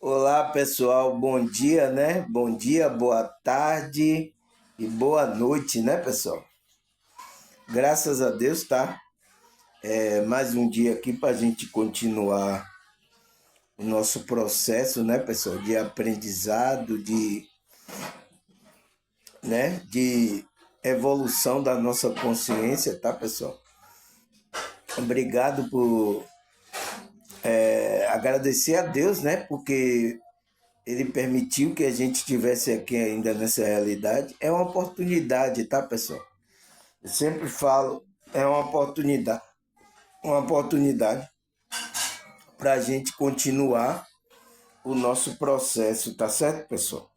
Olá pessoal, bom dia, né? Bom dia, boa tarde e boa noite, né, pessoal? Graças a Deus, tá? Mais um dia aqui para a gente continuar o nosso processo, né, pessoal? De aprendizado, de evolução da nossa consciência, tá, pessoal? Obrigado por agradecer a Deus, né? Porque Ele permitiu que a gente estivesse aqui ainda nessa realidade. É uma oportunidade, tá, pessoal? Eu sempre falo, é uma oportunidade para a gente continuar o nosso processo, tá certo, pessoal?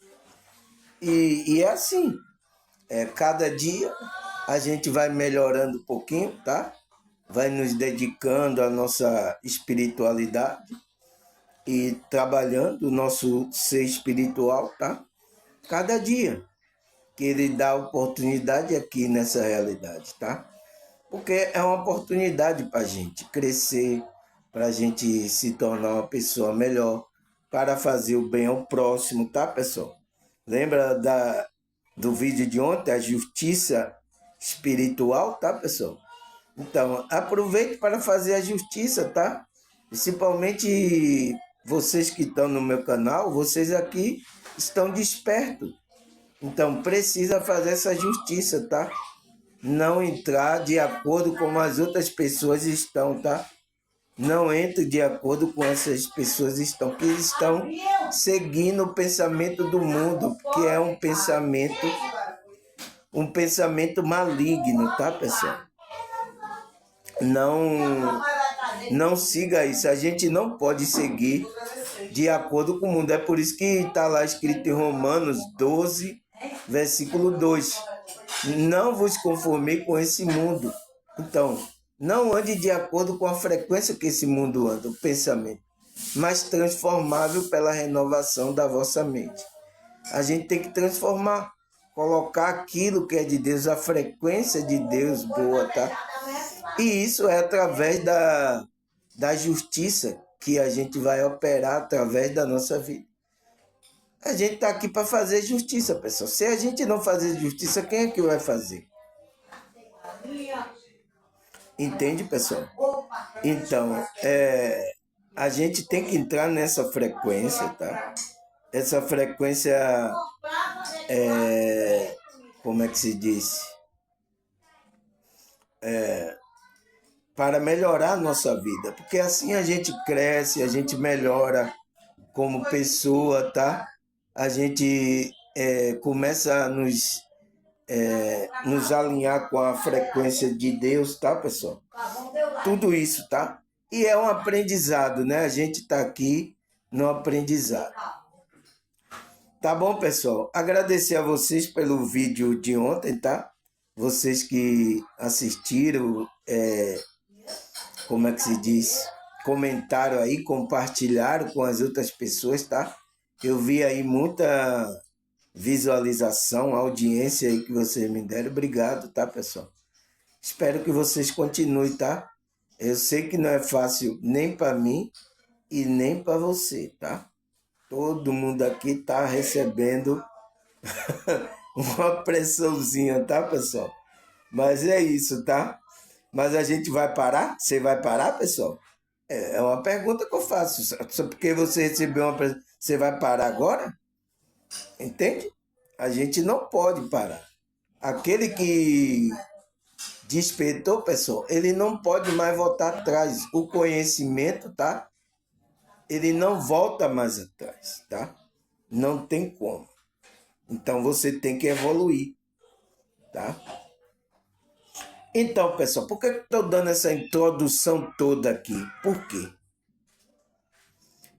E é assim, cada dia a gente vai melhorando um pouquinho, tá? Vai nos dedicando à nossa espiritualidade e trabalhando o nosso ser espiritual, tá? Cada dia que ele dá oportunidade aqui nessa realidade, tá? Porque é uma oportunidade para a gente crescer, para a gente se tornar uma pessoa melhor, para fazer o bem ao próximo, tá, pessoal? Lembra do vídeo de ontem, a justiça espiritual, tá, pessoal? Então, aproveite para fazer a justiça, tá? Principalmente vocês que estão no meu canal, vocês aqui estão despertos. Então, precisa fazer essa justiça, tá? Não entrar de acordo com as outras pessoas estão, tá? Não entre de acordo com essas pessoas estão, que estão seguindo o pensamento do mundo, que é um pensamento maligno, tá, pessoal? Não, não siga isso. A gente não pode seguir de acordo com o mundo. É por isso que está lá escrito em Romanos 12, versículo 2. Não vos conformei com esse mundo. Então, não ande de acordo com a frequência que esse mundo anda, o pensamento, mas transformável pela renovação da vossa mente. A gente tem que transformar, colocar aquilo que é de Deus, a frequência de Deus boa, tá? E isso é através da justiça que a gente vai operar através da nossa vida. A gente está aqui para fazer justiça, pessoal. Se a gente não fazer justiça, quem é que vai fazer? Entende, pessoal? Então, a gente tem que entrar nessa frequência, tá? Essa frequência, como é que se diz? Para melhorar a nossa vida. Porque assim a gente cresce, a gente melhora como pessoa, tá? A gente começa a nos alinhar com a frequência de Deus, tá, pessoal? Tudo isso, tá? E é um aprendizado, né? A gente está aqui no aprendizado. Tá bom, pessoal? Agradecer a vocês pelo vídeo de ontem, tá? Vocês que assistiram, como é que se diz? Comentaram aí, compartilharam com as outras pessoas, tá? Eu vi aí muita visualização, audiência aí que vocês me deram. Obrigado, tá, pessoal? Espero que vocês continuem, tá? Eu sei que não é fácil nem para mim e nem para você, tá? Todo mundo aqui tá recebendo uma pressãozinha, tá, pessoal? Mas é isso, tá? Mas a gente vai parar? Você vai parar, pessoal? É uma pergunta que eu faço. Só porque você recebeu uma pressão, você vai parar agora? Entende? A gente não pode parar. Aquele que despertou, pessoal, ele não pode mais voltar atrás. O conhecimento, tá? Ele não volta mais atrás, tá? Não tem como. Então você tem que evoluir, tá? Então, pessoal, por que eu estou dando essa introdução toda aqui? Por quê?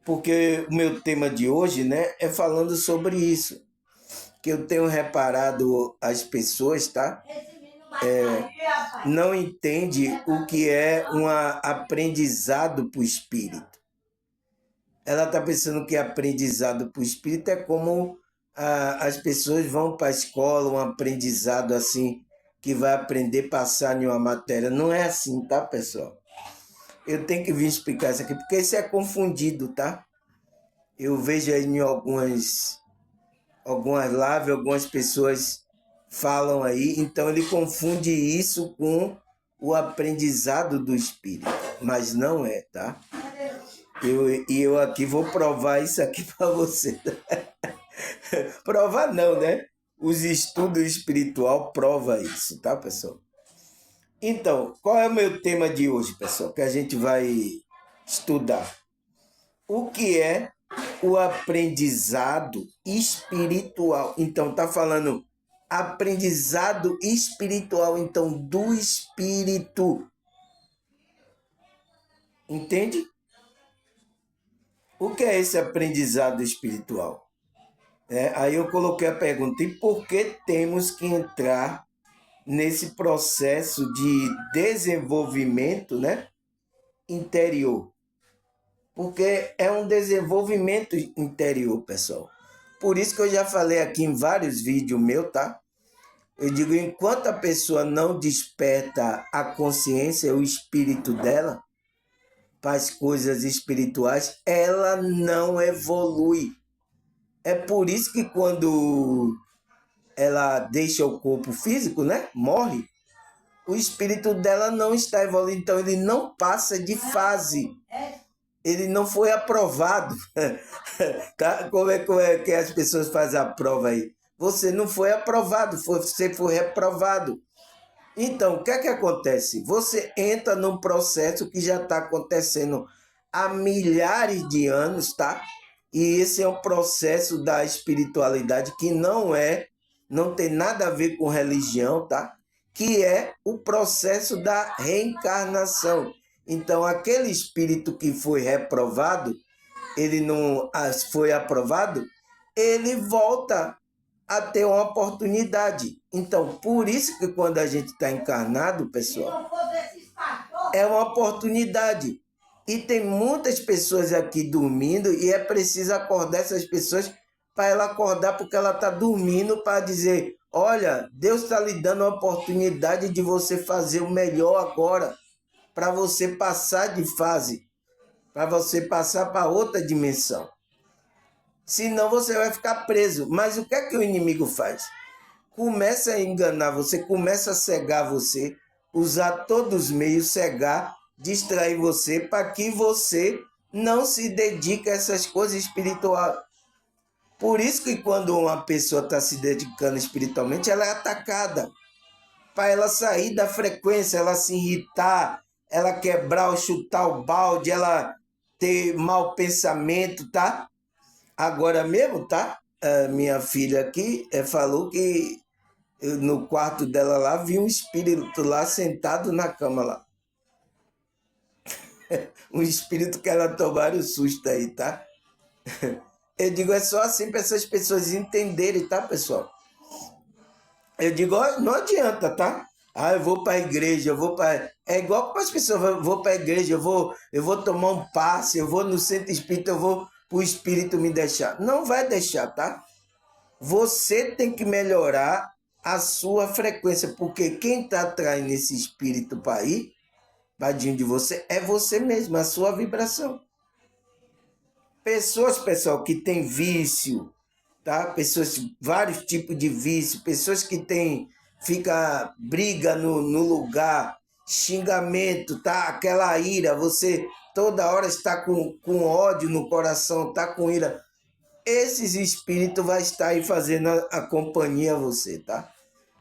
Porque o meu tema de hoje, né, é falando sobre isso. Que eu tenho reparado as pessoas, tá? Não entende o que é um aprendizado para o espírito. Ela está pensando que aprendizado para o espírito é como as pessoas vão para a escola, um aprendizado assim, que vai aprender a passar em uma matéria. Não é assim, tá, pessoal? Eu tenho que vir explicar isso aqui, porque isso é confundido, tá? Eu vejo aí em algumas lives, algumas pessoas falam aí, então ele confunde isso com o aprendizado do Espírito, mas não é, tá? Eu aqui vou provar isso aqui para você. Provar não, né? Os estudos espiritual prova isso, tá, pessoal? Então, qual é o meu tema de hoje, pessoal? Que a gente vai estudar. O que é o aprendizado espiritual? Então, tá falando aprendizado espiritual, então, do espírito. Entende? O que é esse aprendizado espiritual? Aí eu coloquei a pergunta, e por que temos que entrar nesse processo de desenvolvimento, né, interior? Porque é um desenvolvimento interior, pessoal. Por isso que eu já falei aqui em vários vídeos meus, tá? Eu digo, enquanto a pessoa não desperta a consciência, o espírito dela, para as coisas espirituais, ela não evolui. É por isso que quando ela deixa o corpo físico, né? Morre, o espírito dela não está evoluindo, então ele não passa de fase. Ele não foi aprovado. Tá? Como é que as pessoas fazem a prova aí? Você não foi aprovado, você foi reprovado. Então, o que é que acontece? Você entra num processo que já está acontecendo há milhares de anos, tá? E esse é um processo da espiritualidade que não tem nada a ver com religião, tá? Que é o processo da reencarnação. Então, aquele espírito que foi reprovado, ele não foi aprovado, ele volta a ter uma oportunidade. Então, por isso que quando a gente está encarnado, pessoal, é uma oportunidade. E tem muitas pessoas aqui dormindo e é preciso acordar essas pessoas para ela acordar porque ela está dormindo para dizer, olha, Deus está lhe dando a oportunidade de você fazer o melhor agora, para você passar de fase, para você passar para outra dimensão. Senão você vai ficar preso. Mas o que é que o inimigo faz? Começa a enganar você, começa a cegar você, usar todos os meios, cegar, distrair você, para que você não se dedique a essas coisas espirituais. Por isso que quando uma pessoa está se dedicando espiritualmente, ela é atacada. Para ela sair da frequência, ela se irritar, ela quebrar ou chutar o balde, ela ter mau pensamento, tá? Agora mesmo, tá? A minha filha aqui falou que no quarto dela lá vi um espírito lá sentado na cama lá. Um espírito que ela tomaram susto aí, tá? Eu digo, é só assim para essas pessoas entenderem, tá, pessoal? Eu digo, ó, não adianta, tá? Ah, eu vou para a igreja, eu vou para... É igual para as pessoas, eu vou para a igreja, eu vou tomar um passe, eu vou no centro espírita, eu vou para o espírito me deixar. Não vai deixar, tá? Você tem que melhorar a sua frequência, porque quem está atraindo esse espírito para ir, vadinho de você, é você mesmo, a sua vibração. Pessoas, pessoal, que tem vício, tá? Pessoas, vários tipos de vício, pessoas que tem, fica briga no lugar, xingamento, tá? Aquela ira, você toda hora está com ódio no coração, tá com ira. Esses espíritos vai estar aí fazendo a companhia a você, tá?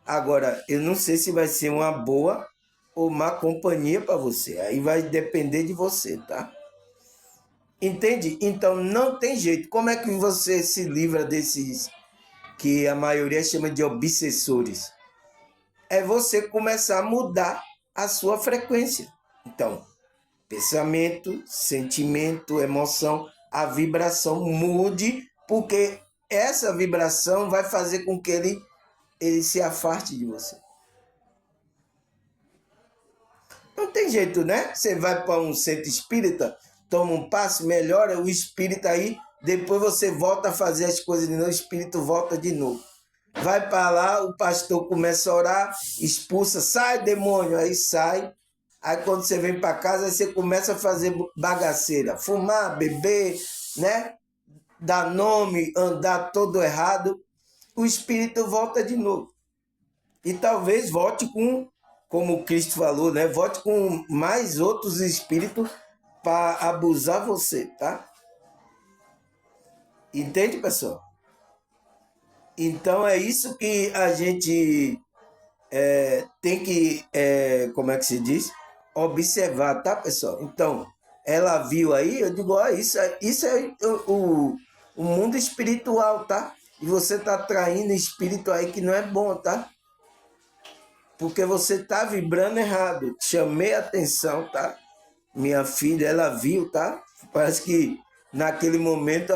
Agora, eu não sei se vai ser uma boa ou má companhia para você. Aí vai depender de você, tá? Entende? Então não tem jeito. Como é que você se livra desses que a maioria chama de obsessores? É você começar a mudar a sua frequência. Então, pensamento, sentimento, emoção, a vibração mude, porque essa vibração vai fazer com que ele se afaste de você. Não tem jeito, né? Você vai para um centro espírita, toma um passe, melhora o espírito aí, depois você volta a fazer as coisas de novo, o espírito volta de novo. Vai para lá, o pastor começa a orar, expulsa, sai demônio, aí sai. Aí quando você vem para casa, você começa a fazer bagaceira, fumar, beber, né? dar nome, andar todo errado, o espírito volta de novo. E talvez volte com, como o Cristo falou, né? Volte com mais outros espíritos para abusar você, tá? Entende, pessoal? Então é isso que a gente tem que, como é que se diz? Observar, tá, pessoal? Então, ela viu aí, eu digo, ó, isso é o mundo espiritual, tá? E você tá atraindo espírito aí que não é bom, tá? Porque você tá vibrando errado. Chamei a atenção, tá? Minha filha, ela viu, tá? Parece que naquele momento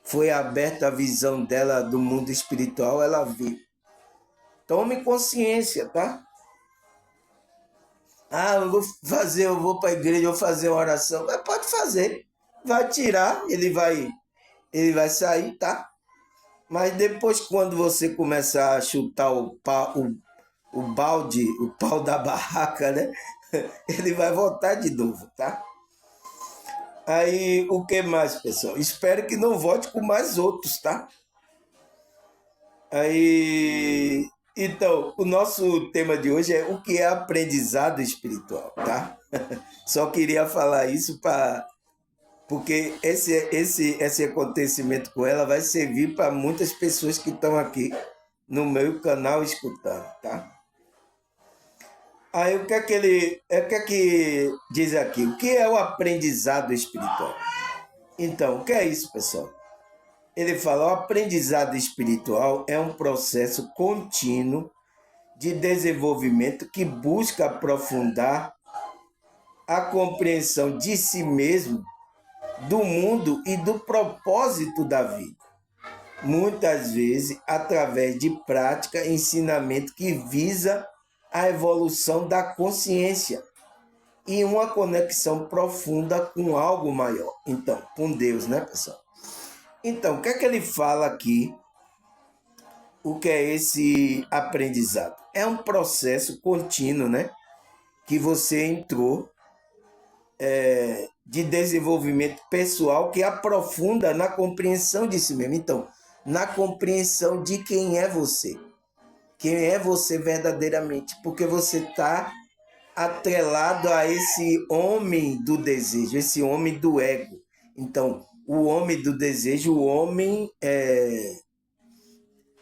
foi aberta a visão dela do mundo espiritual, ela viu. Tome consciência, tá? Ah, eu vou para a igreja, eu vou fazer uma oração. Pode fazer. Vai tirar, ele vai sair, tá? Mas depois, quando você começar a chutar o balde, o pau da barraca, né? Ele vai voltar de novo, tá? Aí, o que mais, pessoal? Espero que não volte com mais outros, tá? Aí, então, o nosso tema de hoje é o que é aprendizado espiritual, tá? Só queria falar isso para porque esse acontecimento com ela vai servir para muitas pessoas que estão aqui no meu canal escutando, tá? Aí o que é que diz aqui? O que é o aprendizado espiritual? Então, o que é isso, pessoal? Ele fala, o aprendizado espiritual é um processo contínuo de desenvolvimento que busca aprofundar a compreensão de si mesmo, do mundo e do propósito da vida. Muitas vezes através de prática e ensinamento que visa a evolução da consciência e uma conexão profunda com algo maior. Então, com Deus, né, pessoal? Então, o que é que ele fala aqui? O que é esse aprendizado? É um processo contínuo, né? Que você entrou de desenvolvimento pessoal que aprofunda na compreensão de si mesmo. Então, na compreensão de quem é você. Quem é você verdadeiramente. Porque você está atrelado a esse homem do desejo, esse homem do ego. Então, o homem do desejo, o homem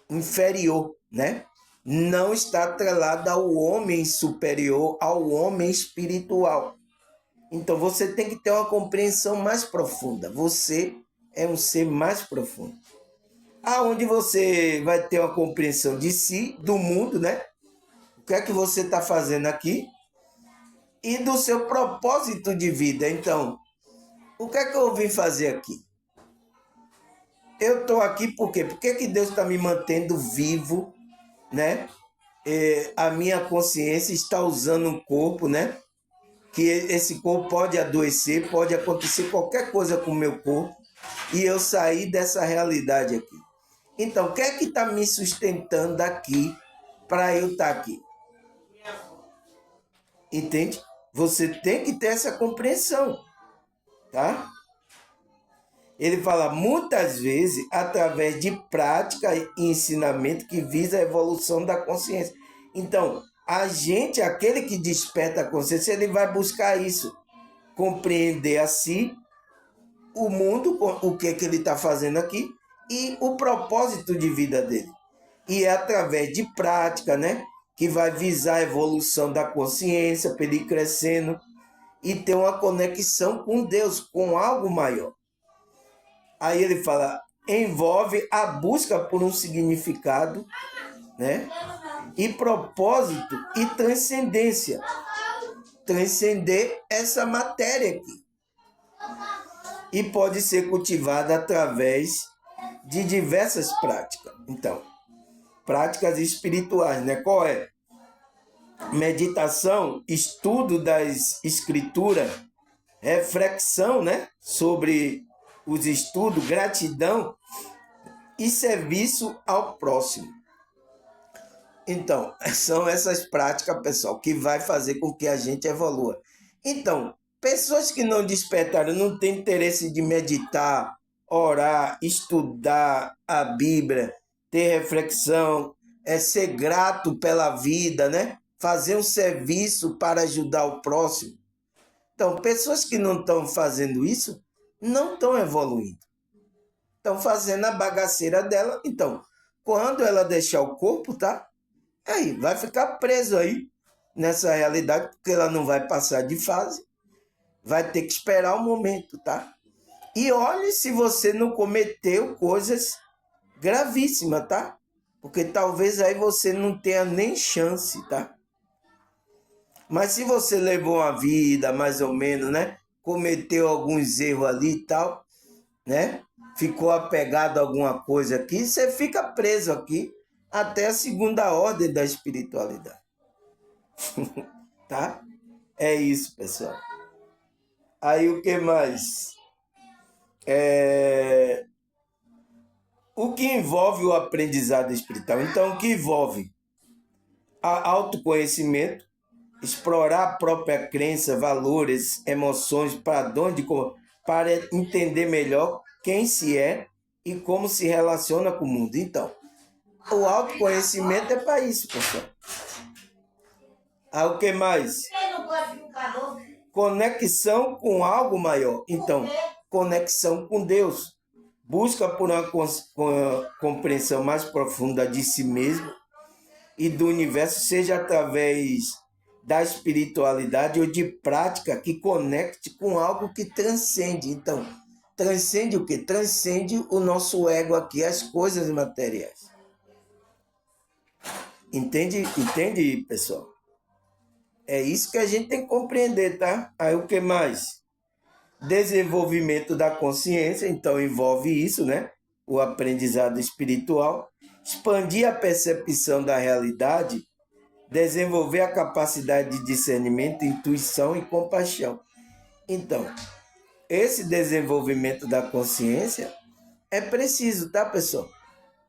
inferior, né? Não está atrelado ao homem superior, ao homem espiritual. Então você tem que ter uma compreensão mais profunda. Você é um ser mais profundo. Aonde você vai ter uma compreensão de si, do mundo, né? O que é que você está fazendo aqui? E do seu propósito de vida. Então, o que é que eu vim fazer aqui? Eu estou aqui por quê? Por que Deus está me mantendo vivo, né? A minha consciência está usando um corpo, né? Que esse corpo pode adoecer, pode acontecer qualquer coisa com o meu corpo e eu sair dessa realidade aqui. Então, o que é que está me sustentando aqui para eu estar aqui? Entende? Você tem que ter essa compreensão, tá? Ele fala muitas vezes através de prática e ensinamento que visa a evolução da consciência. Então, a gente, aquele que desperta a consciência, ele vai buscar isso, compreender a si, o mundo, o que ele está fazendo aqui e o propósito de vida dele. E é através de prática, né, que vai visar a evolução da consciência, para ele ir crescendo e ter uma conexão com Deus, com algo maior. Aí ele fala, envolve a busca por um significado, né, e propósito e transcendência. Transcender essa matéria aqui. E pode ser cultivada através de diversas práticas. Então, práticas espirituais, né? Qual é? Meditação, estudo das escrituras, reflexão, né? Sobre os estudos, gratidão e serviço ao próximo. Então, são essas práticas, pessoal, que vai fazer com que a gente evolua. Então, pessoas que não despertaram, não têm interesse de meditar, orar, estudar a Bíblia, ter reflexão, ser grato pela vida, né? Fazer um serviço para ajudar o próximo. Então, pessoas que não estão fazendo isso, não estão evoluindo. Estão fazendo a bagaceira dela. Então, quando ela deixar o corpo, tá? Aí, vai ficar preso aí nessa realidade, porque ela não vai passar de fase. Vai ter que esperar o momento, tá? E olhe se você não cometeu coisas gravíssimas, tá? Porque talvez aí você não tenha nem chance, tá? Mas se você levou uma vida, mais ou menos, né? Cometeu alguns erros ali e tal, né? Ficou apegado a alguma coisa aqui, você fica preso aqui até a segunda ordem da espiritualidade. Tá? É isso, pessoal. Aí o que mais? O que envolve o aprendizado espiritual? Então, o que envolve? Autoconhecimento, explorar a própria crença, valores, emoções, para entender melhor quem se é e como se relaciona com o mundo. Então, o autoconhecimento é para isso, pessoal. O que mais? Conexão com algo maior. Então, conexão com Deus. Busca por uma compreensão mais profunda de si mesmo e do universo, seja através da espiritualidade ou de prática que conecte com algo que transcende. Então, transcende o quê? Transcende o nosso ego aqui, as coisas materiais. Entende, pessoal? É isso que a gente tem que compreender, tá? Aí o que mais? Desenvolvimento da consciência, então envolve isso, né? O aprendizado espiritual. Expandir a percepção da realidade, desenvolver a capacidade de discernimento, intuição e compaixão. Então, esse desenvolvimento da consciência é preciso, tá, pessoal?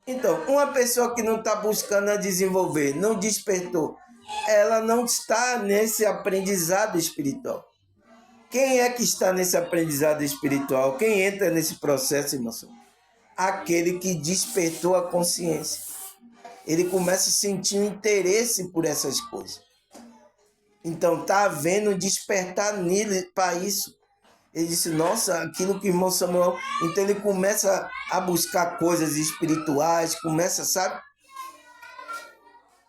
Então, uma pessoa que não está buscando a desenvolver, não despertou, ela não está nesse aprendizado espiritual. Quem é que está nesse aprendizado espiritual? Quem entra nesse processo, irmão? Aquele que despertou a consciência. Ele começa a sentir um interesse por essas coisas. Então, está havendo despertar nele para isso. Ele disse, nossa, aquilo que o irmão Samuel... Então, ele começa a buscar coisas espirituais, começa, sabe?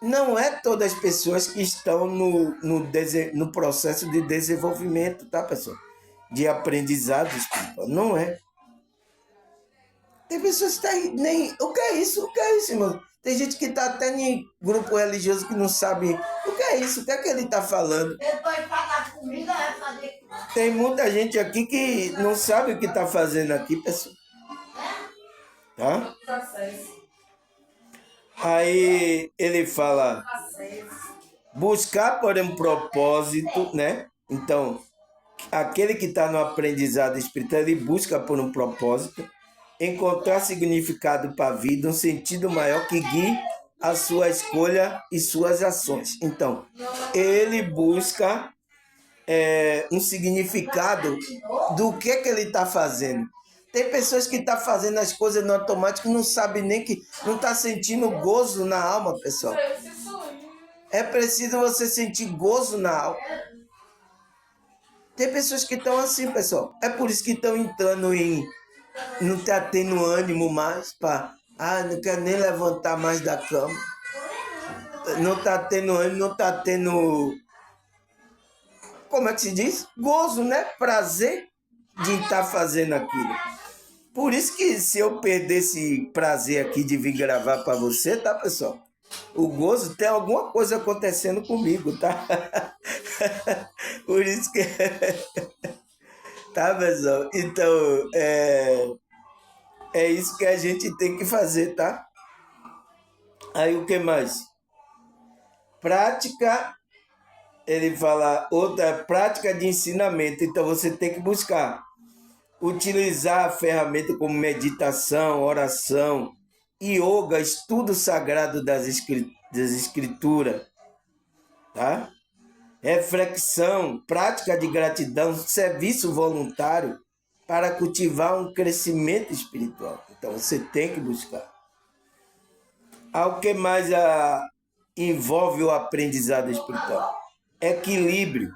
Não é todas as pessoas que estão no processo de desenvolvimento, tá, pessoal? De aprendizado espiritual. Não é. Tem pessoas que estão nem... O que é isso? O que é isso, irmão? Tem gente que está até em grupo religioso que não sabe o que é isso, o que é que ele está falando. Depois de pagar comida, vai fazer... Tem muita gente aqui que não sabe o que está fazendo aqui, pessoal. Tá? Aí ele fala, buscar por um propósito, né? Então, aquele que está no aprendizado espiritual, ele busca por um propósito, encontrar significado para a vida, um sentido maior que guie a sua escolha e suas ações. Então, ele busca um significado do que ele está fazendo. Tem pessoas que estão fazendo as coisas no automático e não sabem nem que... Não está sentindo gozo na alma, pessoal. É preciso você sentir gozo na alma. Tem pessoas que estão assim, pessoal. É por isso que estão entrando em... Não está tendo ânimo mais para... não quero nem levantar mais da cama. Não está tendo ânimo, não está tendo... Como é que se diz? Gozo, né? Prazer de estar fazendo aquilo. Por isso que se eu perder esse prazer aqui de vir gravar para você, tá, pessoal? O gozo tem alguma coisa acontecendo comigo, tá? Por isso que... Tá, pessoal? Então, é isso que a gente tem que fazer, tá? Aí o que mais? Prática, ele fala, outra prática de ensinamento. Então você tem que buscar utilizar a ferramenta como meditação, oração, yoga, estudo sagrado das escrituras, tá? Reflexão, prática de gratidão, serviço voluntário para cultivar um crescimento espiritual. Então você tem que buscar. O que mais envolve o aprendizado espiritual? Equilíbrio.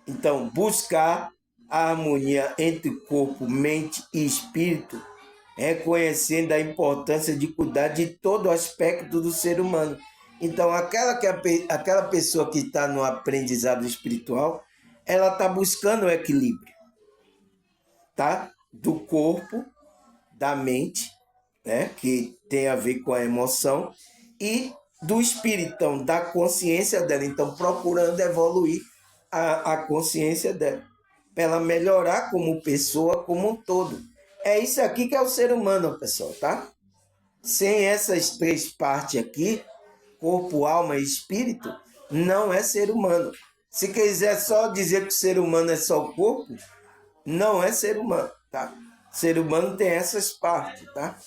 Então, buscar a harmonia entre corpo, mente e espírito, reconhecendo a importância de cuidar de todo o aspecto do ser humano. Então, aquela pessoa que está no aprendizado espiritual, ela está buscando o equilíbrio, tá? Do corpo, da mente, né? Que tem a ver com a emoção, e do espírito, então, da consciência dela. Então, procurando evoluir a consciência dela, para ela melhorar como pessoa, como um todo. É isso aqui que é o ser humano, pessoal, tá? Sem essas três partes aqui, corpo, alma e espírito, não é ser humano. Se quiser só dizer que o ser humano é só o corpo, não é ser humano, tá? Ser humano tem essas partes, tá?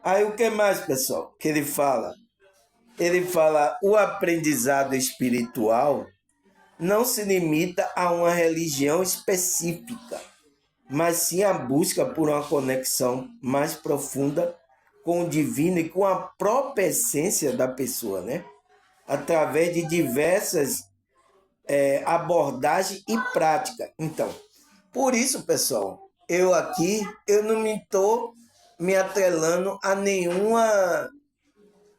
Aí o que mais, pessoal, que ele fala? Ele fala, o aprendizado espiritual não se limita a uma religião específica, mas sim a busca por uma conexão mais profunda com o divino e com a própria essência da pessoa, né? Através de diversas abordagens e práticas. Então, por isso, pessoal, eu não me estou me atrelando a nenhuma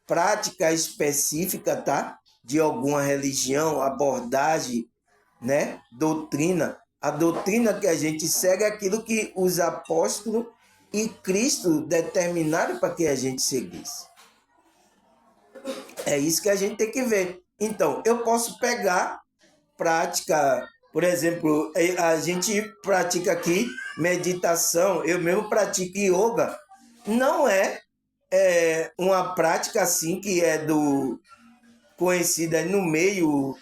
prática específica, tá? De alguma religião, abordagem, né? Doutrina. A doutrina que a gente segue é aquilo que os apóstolos e Cristo determinaram para que a gente seguisse. É isso que a gente tem que ver. Então, eu posso pegar prática, por exemplo, a gente pratica aqui meditação, eu mesmo pratico yoga. Não é uma prática assim que é conhecida no meio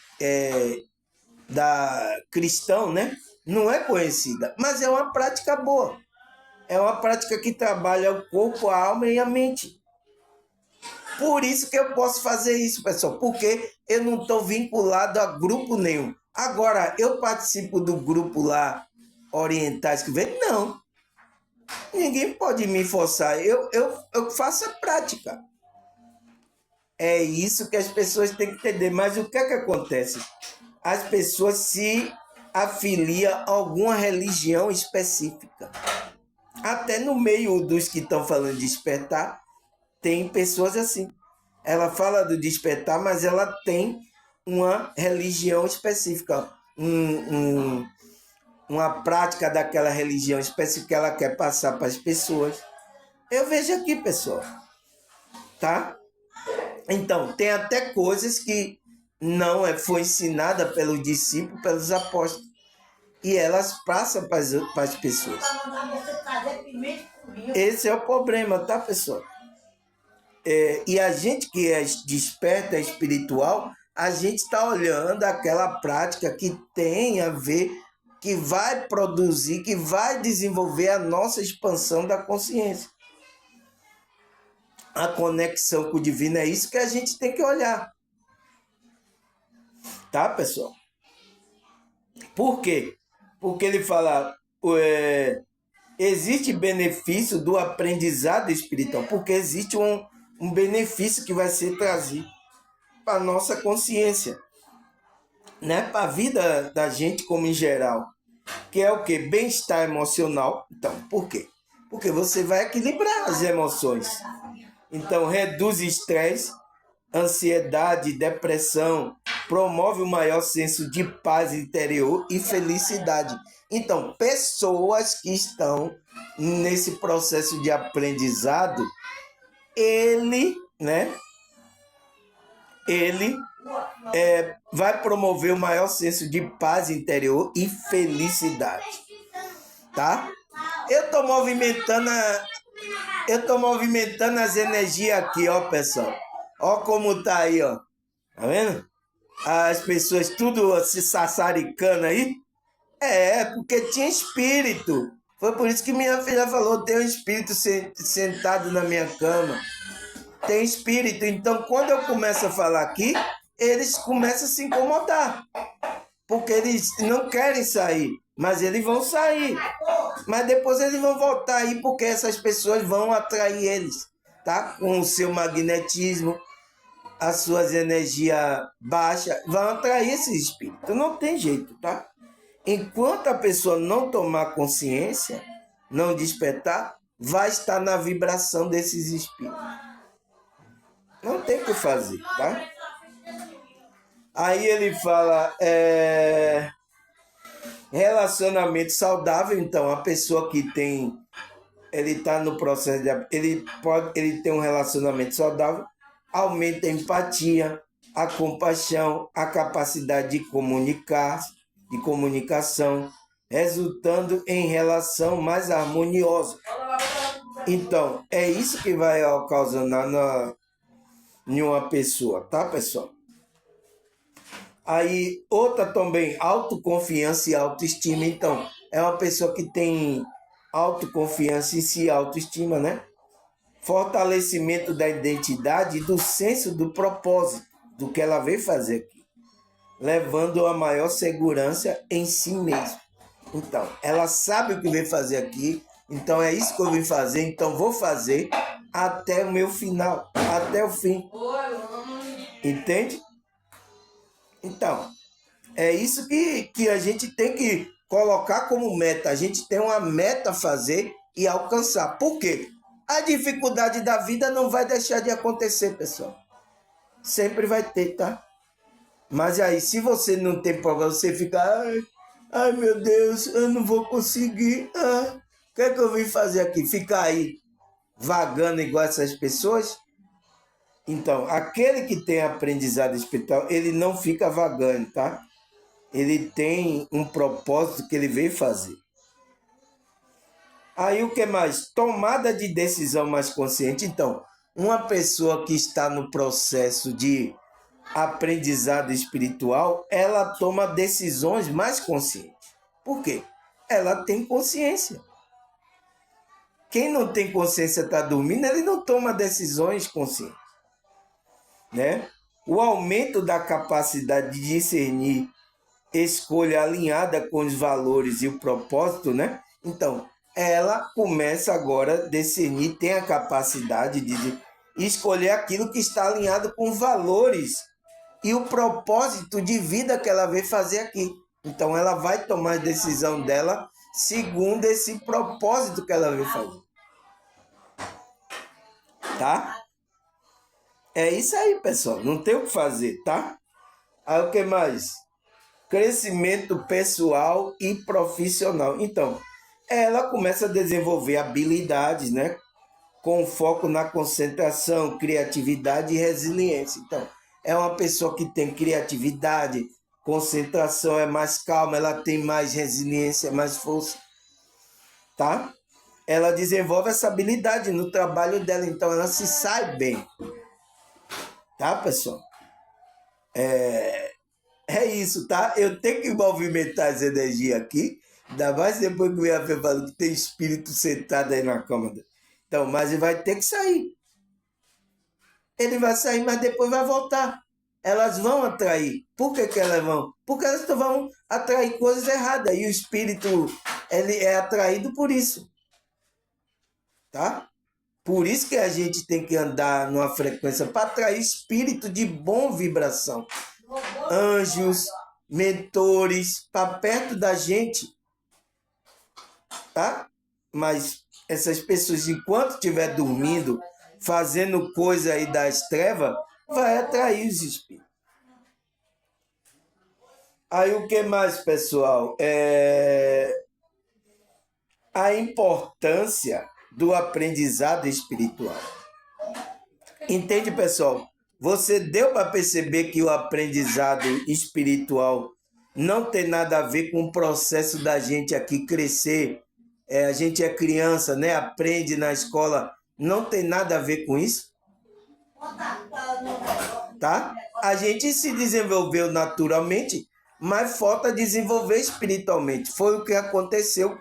da cristão, né? Não é conhecida, mas é uma prática boa. É uma prática que trabalha o corpo, a alma e a mente. Por isso que eu posso fazer isso, pessoal, porque eu não estou vinculado a grupo nenhum. Agora, eu participo do grupo lá, Orientais que vem? Não. Ninguém pode me forçar. Eu faço a prática. É isso que as pessoas têm que entender. Mas o que é que acontece? As pessoas se afiliam a alguma religião específica. Até no meio dos que estão falando de despertar, tem pessoas assim. Ela fala do despertar, mas ela tem uma religião específica, uma prática daquela religião específica que ela quer passar para as pessoas. Eu vejo aqui, pessoal, tá? Então, tem até coisas que não foi ensinada pelos discípulos, pelos apóstolos, e elas passam para as pessoas. Esse é o problema, tá, pessoal? E a gente que é desperta, é espiritual, a gente está olhando aquela prática que tem a ver, que vai produzir, que vai desenvolver a nossa expansão da consciência. A conexão com o divino é isso que a gente tem que olhar. Tá, pessoal? Por quê? Porque ele fala, existe benefício do aprendizado espiritual, porque existe um benefício que vai ser trazido para a nossa consciência, né? Para a vida da gente como em geral, que é o quê? Bem-estar emocional. Então, por quê? Porque você vai equilibrar as emoções. Então, reduz estresse, ansiedade, depressão, promove o maior senso de paz interior e felicidade. Então, pessoas que estão nesse processo de aprendizado, ele vai promover o maior senso de paz interior e felicidade, tá? Eu tô movimentando as energias aqui, ó, pessoal. Ó como tá aí, ó. Tá vendo? As pessoas tudo se sassaricando aí. Porque tinha espírito. Foi por isso que minha filha falou, tem um espírito sentado na minha cama. Tem espírito. Então, quando eu começo a falar aqui, eles começam a se incomodar. porque eles não querem sair, mas eles vão sair. Mas depois eles vão voltar aí, porque essas pessoas vão atrair eles, tá? Com o seu magnetismo, as suas energias baixas, vão atrair esses espíritos. Não tem jeito, tá? Enquanto a pessoa não tomar consciência, não despertar, vai estar na vibração desses espíritos. Não tem o que fazer, tá? Aí ele fala, relacionamento saudável. Então, a pessoa que tem, ele está no processo de, ele tem um relacionamento saudável, aumenta a empatia, a compaixão, a capacidade de comunicar, de comunicação, resultando em relação mais harmoniosa. Então, é isso que vai ocasionar em uma pessoa, tá, pessoal? Aí, outra também, autoconfiança e autoestima. Então, é uma pessoa que tem autoconfiança em si, autoestima, né? Fortalecimento da identidade e do senso do propósito, do que ela veio fazer aqui, levando a maior segurança em si mesma. Então, ela sabe o que veio fazer aqui, então é isso que eu vim fazer, então vou fazer até o meu final, até o fim. Entende? Então, é isso que a gente tem que colocar como meta. A gente tem uma meta a fazer e alcançar. Por quê? A dificuldade da vida não vai deixar de acontecer, pessoal. Sempre vai ter, tá? Mas aí, se você não tem problema, você fica... Ai, meu Deus, eu não vou conseguir. O que é que eu vim fazer aqui? Ficar aí vagando igual essas pessoas? Então, aquele que tem aprendizado espiritual, ele não fica vagando, tá? Ele tem um propósito que ele veio fazer. Aí o que mais? Tomada de decisão mais consciente. Então, uma pessoa que está no processo de aprendizado espiritual, ela toma decisões mais conscientes. Por quê? Ela tem consciência. Quem não tem consciência está dormindo, ele não toma decisões conscientes, né? O aumento da capacidade de discernir escolha alinhada com os valores e o propósito, né? Então, ela começa agora a discernir, tem a capacidade de escolher aquilo que está alinhado com os valores e o propósito de vida que ela veio fazer aqui. Então, ela vai tomar a decisão dela segundo esse propósito que ela veio fazer. Tá? É isso aí, pessoal. Não tem o que fazer, tá? Aí o que mais? Crescimento pessoal e profissional. Então, ela começa a desenvolver habilidades, né? Com foco na concentração, criatividade e resiliência. Então, é uma pessoa que tem criatividade, concentração, é mais calma, ela tem mais resiliência, mais força, tá? Ela desenvolve essa habilidade no trabalho dela, então ela se sai bem, tá, pessoal? É isso, tá? Eu tenho que movimentar essa energia aqui, ainda mais depois que o minha fé falou que tem espírito sentado aí na cama. Então, mas ele vai ter que sair. Ele vai sair, mas depois vai voltar. Elas vão atrair. Por que elas vão? Porque elas vão atrair coisas erradas. E o espírito, ele é atraído por isso. Tá? Por isso que a gente tem que andar numa frequência para atrair espírito de boa vibração. Anjos, mentores, para perto da gente. Tá? Mas essas pessoas, enquanto estiver dormindo, fazendo coisa aí das trevas, vai atrair os espíritos. Aí o que mais, pessoal? A importância do aprendizado espiritual. Entende, pessoal? Você deu para perceber que o aprendizado espiritual não tem nada a ver com o processo da gente aqui crescer. A gente é criança, né? Aprende na escola. Não tem nada a ver com isso. Tá? A gente se desenvolveu naturalmente, mas falta desenvolver espiritualmente. Foi o que aconteceu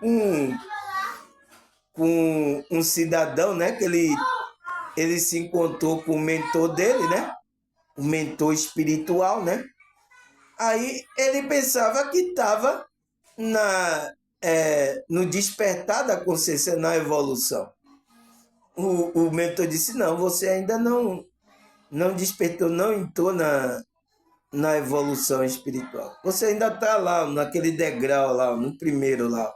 com um cidadão, né? Que ele se encontrou com o mentor dele, né? O mentor espiritual, né? Aí ele pensava que estava no despertar da consciência, na evolução. O mentor disse, não, você ainda não despertou, não entrou na evolução espiritual. Você ainda está lá, naquele degrau lá, no primeiro lá.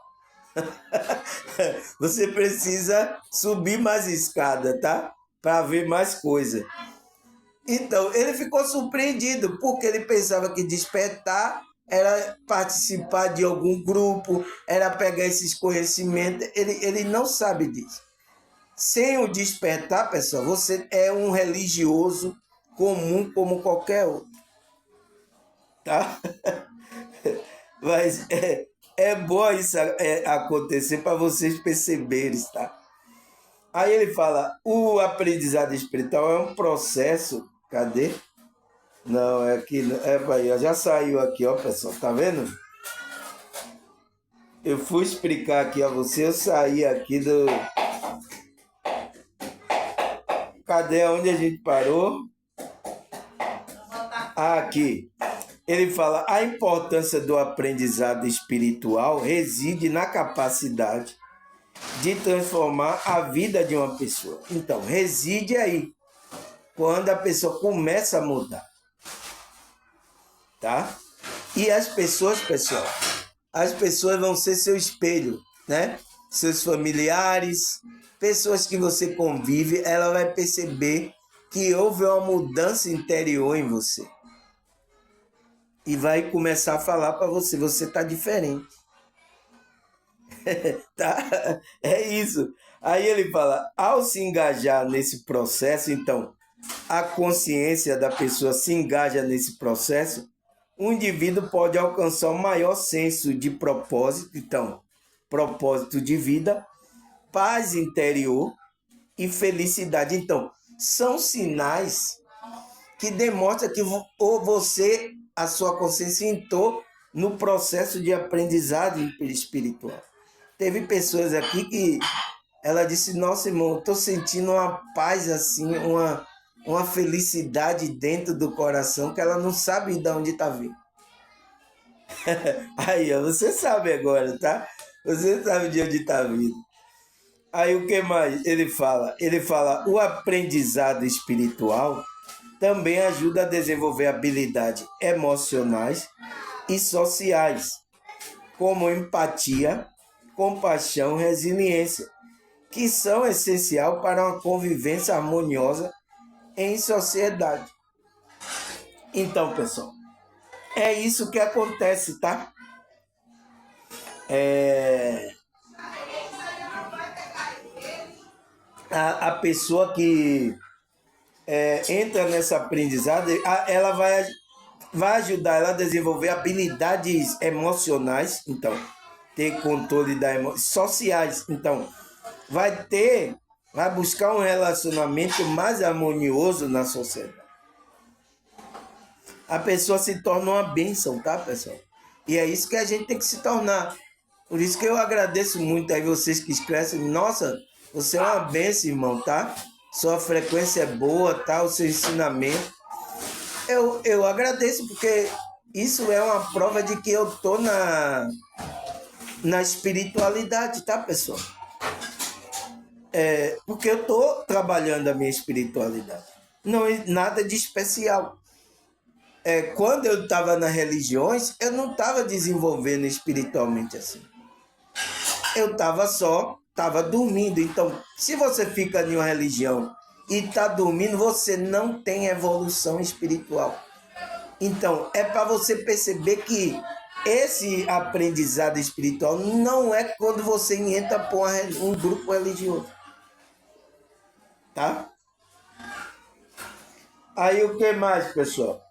Você precisa subir mais escada, tá? Para ver mais coisa. Então, ele ficou surpreendido, porque ele pensava que despertar era participar de algum grupo, era pegar esses conhecimentos. Ele não sabe disso. Sem o despertar, pessoal, você é um religioso comum como qualquer outro. Tá? Mas é bom isso acontecer para vocês perceberem, tá? Aí ele fala, o aprendizado espiritual é um processo. Cadê? Não, é aqui. Aí, já saiu aqui, ó, pessoal. Tá vendo? Eu fui explicar aqui a você, eu saí aqui do... Cadê? Onde a gente parou? Aqui. Ele fala, a importância do aprendizado espiritual reside na capacidade de transformar a vida de uma pessoa. Então, reside aí, quando a pessoa começa a mudar. Tá? E as pessoas, pessoal, as pessoas vão ser seu espelho, né? Seus familiares, pessoas que você convive, ela vai perceber que houve uma mudança interior em você. E vai começar a falar para você, você tá diferente. Tá? É isso. Aí ele fala, ao se engajar nesse processo, então, a consciência da pessoa se engaja nesse processo, o indivíduo pode alcançar um maior senso de propósito, então, propósito de vida, paz interior e felicidade. Então, são sinais que demonstram que você, a sua consciência, entrou no processo de aprendizado espiritual. Teve pessoas aqui que ela disse, nossa, irmão, eu estou sentindo uma paz assim, uma felicidade dentro do coração que ela não sabe de onde está vindo. Aí, ó, você sabe agora, tá? Você sabe de onde está vindo. Aí o que mais? Ele fala, o aprendizado espiritual também ajuda a desenvolver habilidades emocionais e sociais, como empatia, compaixão, resiliência, que são essenciais para uma convivência harmoniosa em sociedade. Então, pessoal, é isso que acontece, tá? A pessoa que entra nessa aprendizado, ela vai ajudar ela a desenvolver habilidades emocionais, então, ter controle das emoções, sociais, então, vai buscar um relacionamento mais harmonioso na sociedade. A pessoa se torna uma bênção, tá, pessoal? E é isso que a gente tem que se tornar. Por isso que eu agradeço muito aí vocês que escrevem. Nossa, você é uma bênção, irmão, tá? Sua frequência é boa, tá? O seu ensinamento. Eu agradeço, porque isso é uma prova de que eu tô na espiritualidade, tá, pessoal? Porque eu tô trabalhando a minha espiritualidade. Não é nada de especial. Quando eu estava nas religiões, eu não estava desenvolvendo espiritualmente assim. Eu estava dormindo. Então, se você fica em uma religião e está dormindo, você não tem evolução espiritual. Então, é para você perceber que esse aprendizado espiritual não é quando você entra por um grupo religioso. Tá? Aí o que mais, pessoal?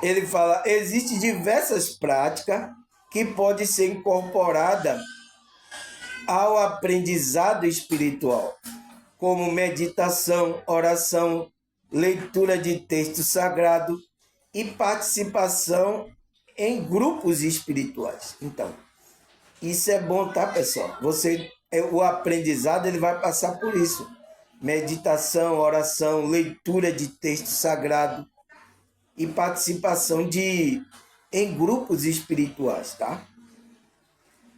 Ele fala, existem diversas práticas que podem ser incorporadas ao aprendizado espiritual, como meditação, oração, leitura de texto sagrado e participação em grupos espirituais. Então, isso é bom, tá, pessoal? O aprendizado ele vai passar por isso. Meditação, oração, leitura de texto sagrado e participação de em grupos espirituais, tá?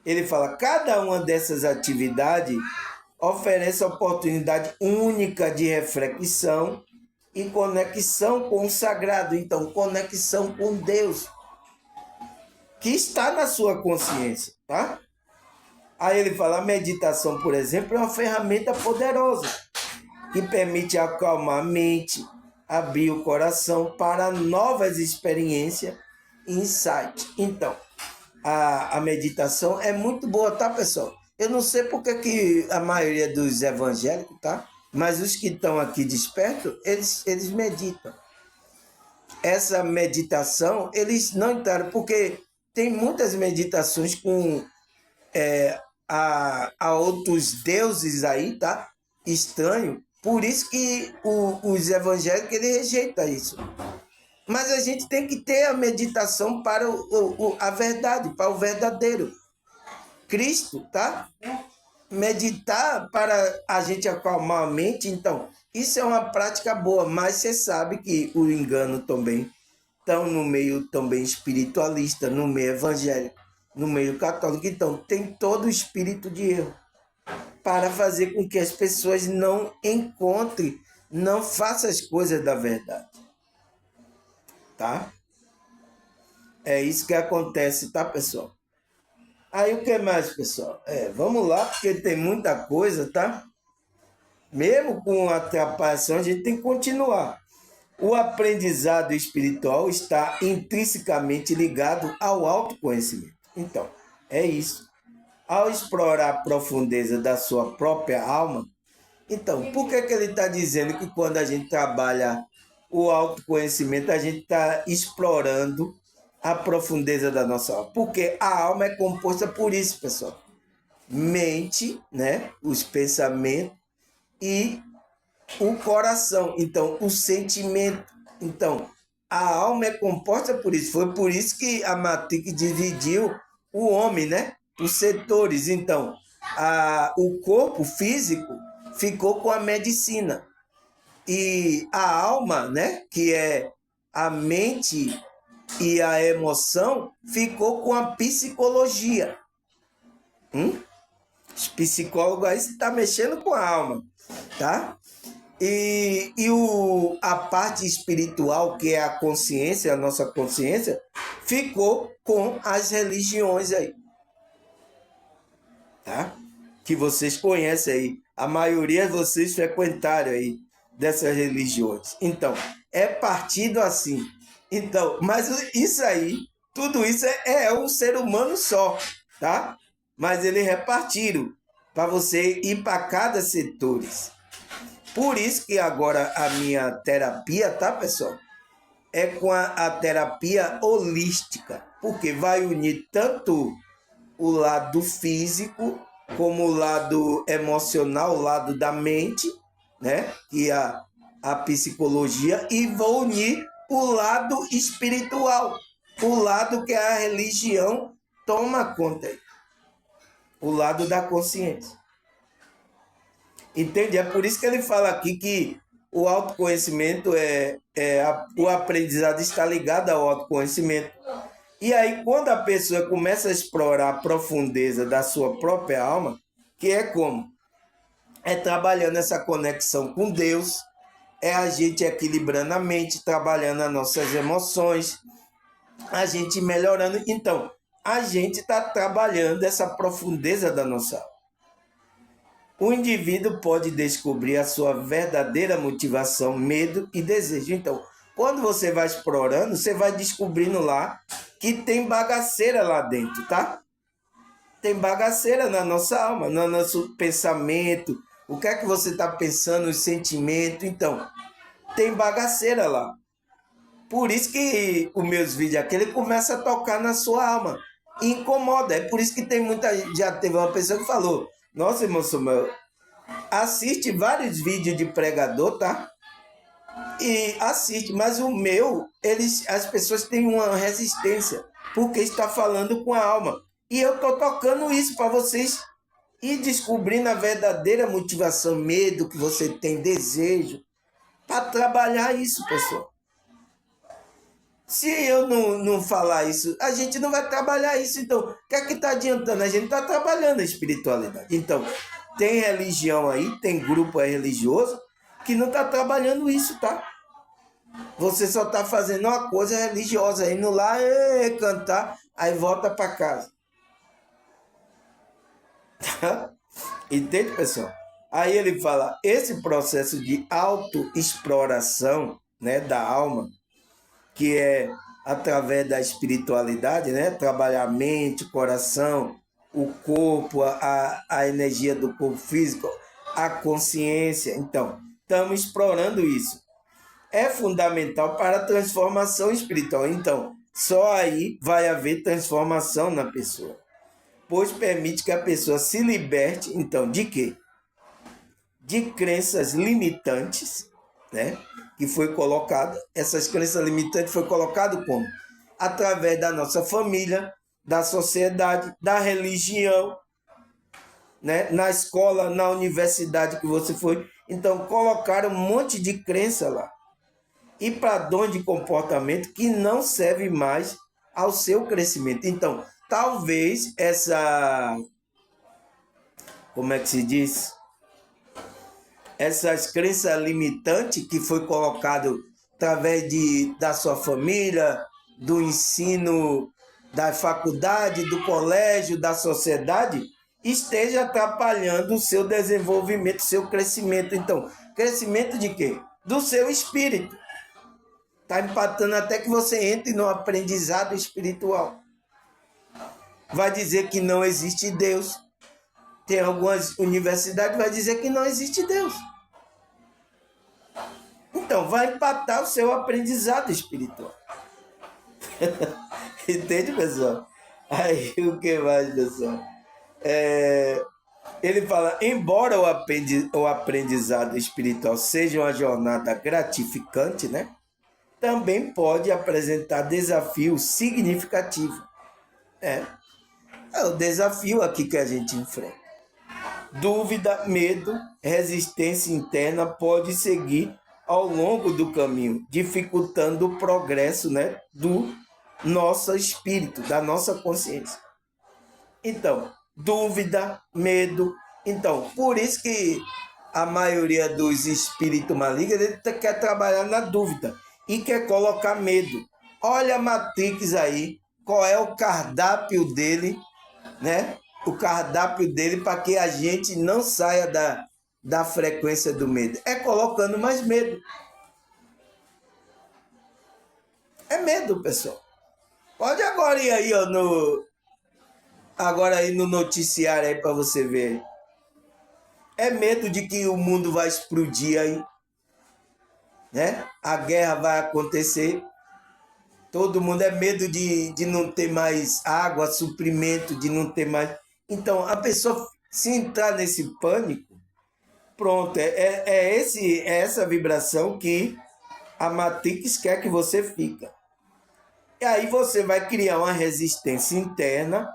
Ele fala, cada uma dessas atividades oferece oportunidade única de reflexão e conexão com o sagrado. Então, conexão com Deus, que está na sua consciência, tá? Aí ele fala, a meditação, por exemplo, é uma ferramenta poderosa que permite acalmar a mente, abrir o coração para novas experiências e insights. Então, a meditação é muito boa, tá, pessoal? Eu não sei porque que a maioria dos evangélicos, tá? Mas os que estão aqui despertos, eles meditam. Essa meditação, eles não entraram, porque tem muitas meditações com a outros deuses aí, tá? Estranho. Por isso que os evangélicos ele rejeita isso. Mas a gente tem que ter a meditação para a verdade, para o verdadeiro. Cristo, tá? Meditar para a gente acalmar a mente, então, isso é uma prática boa, mas você sabe que o engano também estão no meio também espiritualista, no meio evangélico, no meio católico. Então, tem todo o espírito de erro para fazer com que as pessoas não encontrem, não façam as coisas da verdade. Tá? É isso que acontece, tá, pessoal? Aí o que mais, pessoal? Vamos lá, porque tem muita coisa, tá? Mesmo com a atrapalhação, a gente tem que continuar. O aprendizado espiritual está intrinsecamente ligado ao autoconhecimento. Então, é isso. Ao explorar a profundeza da sua própria alma, então, por que ele está dizendo que quando a gente trabalha o autoconhecimento, a gente está explorando a profundeza da nossa alma? Porque a alma é composta por isso, pessoal. Mente, né? Os pensamentos e o coração. Então, o sentimento. Então, a alma é composta por isso. Foi por isso que a Matrix dividiu o homem, né? Por setores. Então, o corpo físico ficou com a medicina. E a alma, né? Que é a mente e a emoção, ficou com a psicologia. Os psicólogos aí estão mexendo com a alma, tá? E a parte espiritual, que é a consciência, a nossa consciência, ficou com as religiões aí, tá? Que vocês conhecem aí. A maioria de vocês frequentaram aí dessas religiões. Então, é partido assim. Então, mas isso aí, tudo isso é um ser humano só, tá? Mas eles repartiram para você ir para cada setores. Por isso que agora a minha terapia, tá, pessoal? É com a terapia holística, porque vai unir tanto o lado físico como o lado emocional, o lado da mente, né? Que é a psicologia, e vou unir o lado espiritual, o lado que a religião toma conta aí, o lado da consciência. Entende? É por isso que ele fala aqui que o autoconhecimento o aprendizado está ligado ao autoconhecimento. E aí, quando a pessoa começa a explorar a profundeza da sua própria alma, que é como? É trabalhando essa conexão com Deus, é a gente equilibrando a mente, trabalhando as nossas emoções, a gente melhorando. Então, a gente está trabalhando essa profundeza da nossa alma. O indivíduo pode descobrir a sua verdadeira motivação, medo e desejo. Então, quando você vai explorando, você vai descobrindo lá que tem bagaceira lá dentro, tá? Tem bagaceira na nossa alma, no nosso pensamento. O que é que você está pensando, os sentimentos? Então, tem bagaceira lá. Por isso que os meus vídeos aqui, ele começa a tocar na sua alma. E incomoda. É por isso que tem muita gente. Já teve uma pessoa que falou: nossa, irmão Samuel, assiste vários vídeos de pregador, tá? E assiste, mas o meu, as pessoas têm uma resistência, porque está falando com a alma. E eu tô tocando isso para vocês ir descobrindo a verdadeira motivação, medo que você tem, desejo, para trabalhar isso, pessoal. Se eu não falar isso, a gente não vai trabalhar isso. Então, o que é que está adiantando? A gente está trabalhando a espiritualidade. Então, tem religião aí, tem grupo aí religioso que não está trabalhando isso, tá? Você só está fazendo uma coisa religiosa, indo lá cantar, aí volta para casa. Entende, pessoal? Aí ele fala, esse processo de autoexploração, né, da alma, que é através da espiritualidade, né, trabalhar a mente, o coração, o corpo, a energia do corpo físico, a consciência. Então, estamos explorando isso. É fundamental para a transformação espiritual. Então, só aí vai haver transformação na pessoa, pois permite que a pessoa se liberte, então, de quê? De crenças limitantes, né? Que foi colocado, essas crenças limitantes foi colocado como? Através da nossa família, da sociedade, da religião, né? Na escola, na universidade que você foi. Então, colocaram um monte de crença lá. E padrões de comportamento que não serve mais ao seu crescimento. Então, talvez essa, como é que se diz? Essas crenças limitantes que foi colocado através da sua família, do ensino, da faculdade, do colégio, da sociedade, esteja atrapalhando o seu desenvolvimento, o seu crescimento. Então, crescimento de quê? Do seu espírito. Está empatando até que você entre no aprendizado espiritual. Vai dizer que não existe Deus. Tem algumas universidades que vai dizer que não existe Deus. Então, vai empatar o seu aprendizado espiritual. Entende, pessoal? Aí, o que mais, pessoal? Ele fala, embora o aprendizado espiritual seja uma jornada gratificante, né? Também pode apresentar desafios significativos. É o desafio aqui que a gente enfrenta. Dúvida, medo, resistência interna pode seguir ao longo do caminho, dificultando o progresso, né, do nosso espírito, da nossa consciência. Então, dúvida, medo. Então, por isso que a maioria dos espíritos malignos ele quer trabalhar na dúvida e quer colocar medo. Olha a Matrix aí, qual é o cardápio dele, né? O cardápio dele para que a gente não saia da frequência do medo. É colocando mais medo. É medo, pessoal. Pode agora ir aí, ó, agora aí no noticiário aí para você ver. É medo de que o mundo vai explodir aí, né? A guerra vai acontecer. Todo mundo é medo de não ter mais água, suprimento, de não ter mais. Então, a pessoa, se entrar nesse pânico, pronto, é essa vibração que a Matrix quer que você fique. E aí você vai criar uma resistência interna,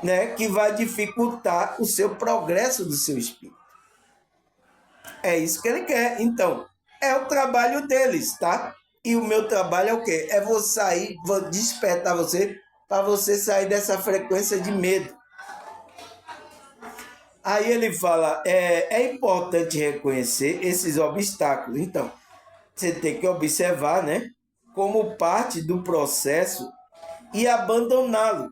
né, que vai dificultar o seu progresso do seu espírito. É isso que ele quer. Então, é o trabalho deles, tá? E o meu trabalho é o quê? É vou sair, vou despertar você para você sair dessa frequência de medo. Aí ele fala, é importante reconhecer esses obstáculos. Então, você tem que observar, né, como parte do processo e abandoná-lo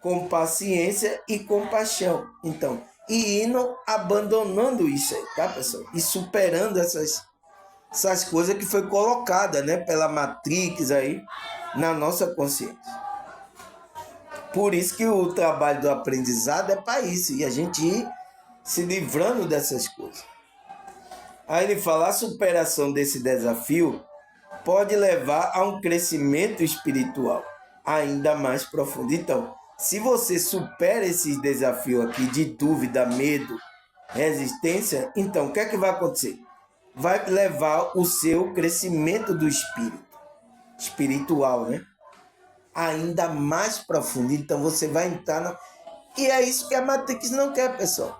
com paciência e compaixão. Então, e indo abandonando isso aí, tá, pessoal? E superando essas coisas que foi colocada, né, pela Matrix aí na nossa consciência. Por isso que o trabalho do aprendizado é para isso, e a gente ir se livrando dessas coisas. Aí ele fala, a superação desse desafio pode levar a um crescimento espiritual ainda mais profundo. Então, se você supera esses desafios aqui de dúvida, medo, resistência, então o que é que vai acontecer? Vai levar o seu crescimento do espírito, espiritual, né? Ainda mais profundo. Então você vai entrar na... E é isso que a Matrix não quer, pessoal.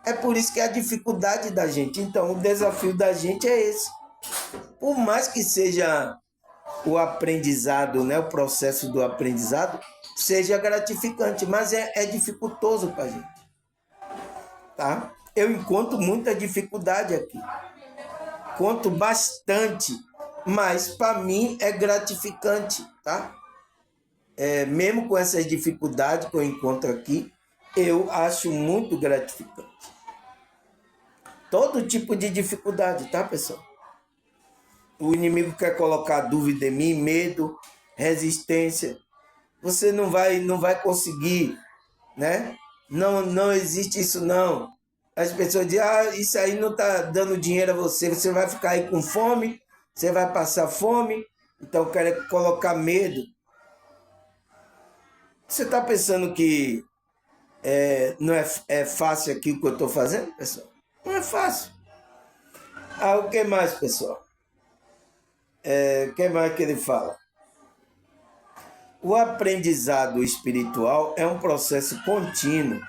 É por isso que é a dificuldade da gente. Então o desafio da gente é esse. Por mais que seja o aprendizado, né, o processo do aprendizado seja gratificante, mas é dificultoso para a gente, tá? Eu encontro muita dificuldade aqui, conto bastante, mas para mim é gratificante, tá? Mesmo com essas dificuldades que eu encontro aqui, eu acho muito gratificante. Todo tipo de dificuldade, tá, pessoal? O inimigo quer colocar dúvida em mim, medo, resistência. Você não vai conseguir, né? Não existe isso não. As pessoas dizem, isso aí não está dando dinheiro a você, você vai ficar aí com fome, você vai passar fome, então quer colocar medo. Você está pensando que não é fácil aqui o que eu estou fazendo, pessoal? Não é fácil. O que mais, pessoal? O que mais que ele fala? O aprendizado espiritual é um processo contínuo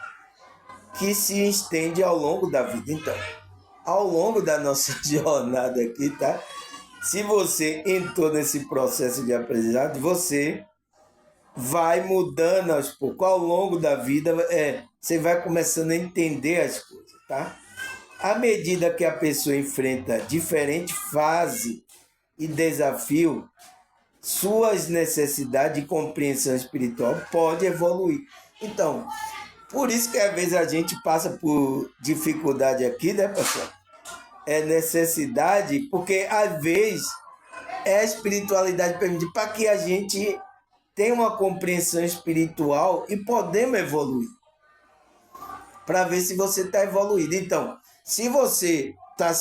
que se estende ao longo da vida. Então, ao longo da nossa jornada aqui, tá? Se você entrou nesse processo de aprendizado, você vai mudando aos poucos. Ao longo da vida, você vai começando a entender as coisas, tá? À medida que a pessoa enfrenta diferente fase e desafio, suas necessidades de compreensão espiritual podem evoluir. Então, por isso que às vezes a gente passa por dificuldade aqui, né, pessoal? É necessidade, porque às vezes é a espiritualidade permitida para que a gente tenha uma compreensão espiritual e podemos evoluir. Para ver se você está evoluído. Então, se você está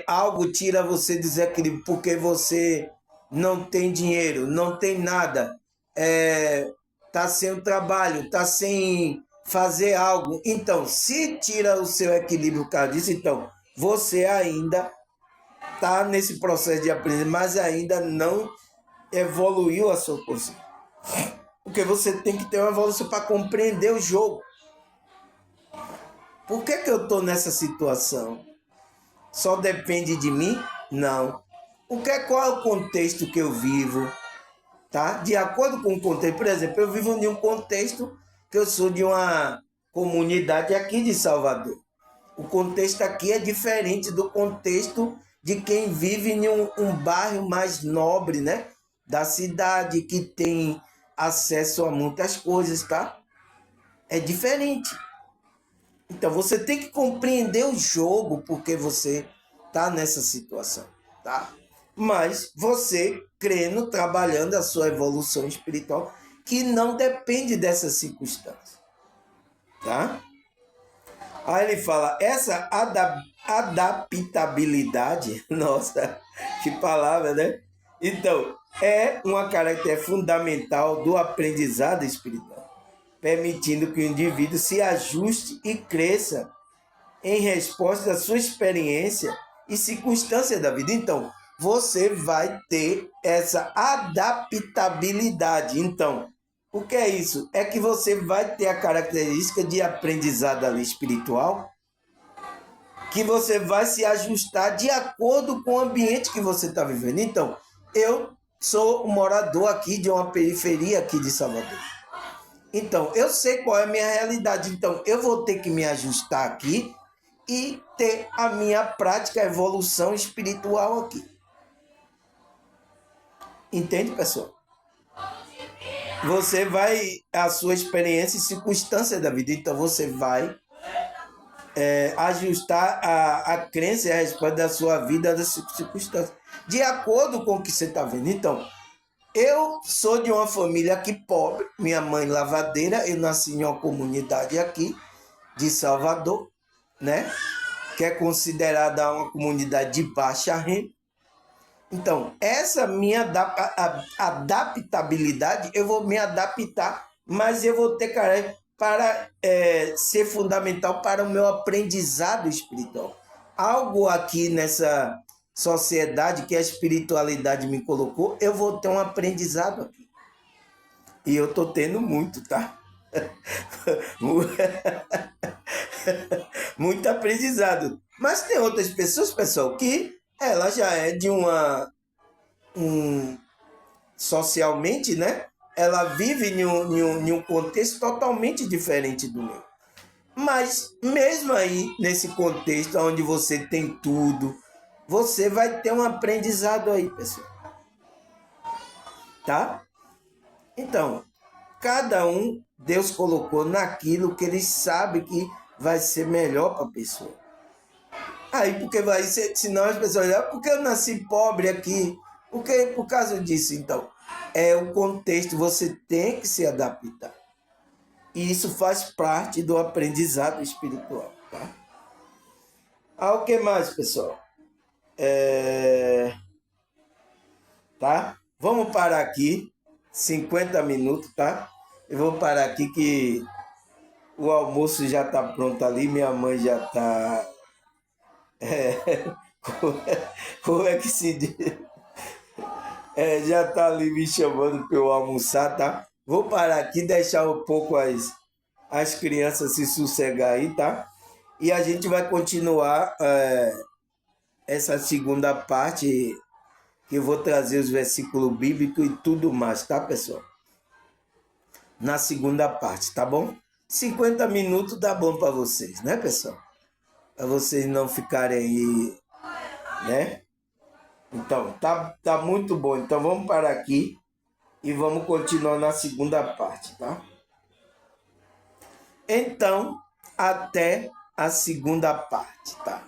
algo tira você do desequilíbrio porque você não tem dinheiro, não tem nada, tá sem trabalho, tá sem fazer algo. Então, se tira o seu equilíbrio por causa disso, então você ainda tá nesse processo de aprender, mas ainda não evoluiu a sua consciência. Porque você tem que ter uma evolução para compreender o jogo. Por que eu estou nessa situação? Só depende de mim? Não. Qual é o contexto que eu vivo? Tá? De acordo com o contexto, por exemplo, eu vivo em um contexto que eu sou de uma comunidade aqui de Salvador. O contexto aqui é diferente do contexto de quem vive em um bairro mais nobre, né? Da cidade, que tem acesso a muitas coisas, tá? É diferente. Então você tem que compreender o jogo porque você tá nessa situação, tá? Mas você crendo, trabalhando a sua evolução espiritual, que não depende dessas circunstâncias, tá? Aí ele fala, essa adaptabilidade, nossa, que palavra, né? Então, é uma característica fundamental do aprendizado espiritual, permitindo que o indivíduo se ajuste e cresça em resposta à sua experiência e circunstância da vida. Então, você vai ter essa adaptabilidade. Então, o que é isso? É que você vai ter a característica de aprendizado ali espiritual, que você vai se ajustar de acordo com o ambiente que você está vivendo. Então, eu sou um morador aqui de uma periferia aqui de Salvador. Então, eu sei qual é a minha realidade. Então, eu vou ter que me ajustar aqui e ter a minha prática, a evolução espiritual aqui. Entende, pessoal? Você vai, a sua experiência e circunstância da vida, então você vai ajustar a crença e a resposta da sua vida das circunstâncias, de acordo com o que você está vendo. Então, eu sou de uma família aqui pobre, minha mãe lavadeira, eu nasci em uma comunidade aqui de Salvador, né? Que é considerada uma comunidade de baixa renda. Então, essa minha adaptabilidade, eu vou me adaptar, mas eu vou ter caráter para ser fundamental para o meu aprendizado espiritual. Algo aqui nessa sociedade que a espiritualidade me colocou, eu vou ter um aprendizado aqui. E eu estou tendo muito, tá? Muito aprendizado. Mas tem outras pessoas, pessoal, que ela já é de uma socialmente, né? Ela vive em um contexto totalmente diferente do meu. Mas mesmo aí, nesse contexto onde você tem tudo, você vai ter um aprendizado aí, pessoal. Tá? Então, cada um, Deus colocou naquilo que ele sabe que vai ser melhor para a pessoa. Aí, porque vai ser, senão as pessoas dizem, porque eu nasci pobre aqui? Porque, por causa disso, então, é o contexto, você tem que se adaptar. E isso faz parte do aprendizado espiritual, tá? O que mais, pessoal? Tá? Vamos parar aqui, 50 minutos, tá? Eu vou parar aqui que o almoço já tá pronto ali, minha mãe já tá... Como é que se diz? Já tá ali me chamando para eu almoçar, tá? Vou parar aqui, deixar um pouco as crianças se sossegar aí, tá? E a gente vai continuar essa segunda parte, que eu vou trazer os versículos bíblicos e tudo mais, tá, pessoal? Na segunda parte, tá bom? 50 minutos dá bom para vocês, né, pessoal? Para vocês não ficarem aí, né? Então, tá muito bom. Então, vamos parar aqui e vamos continuar na segunda parte, tá? Então, até a segunda parte, tá?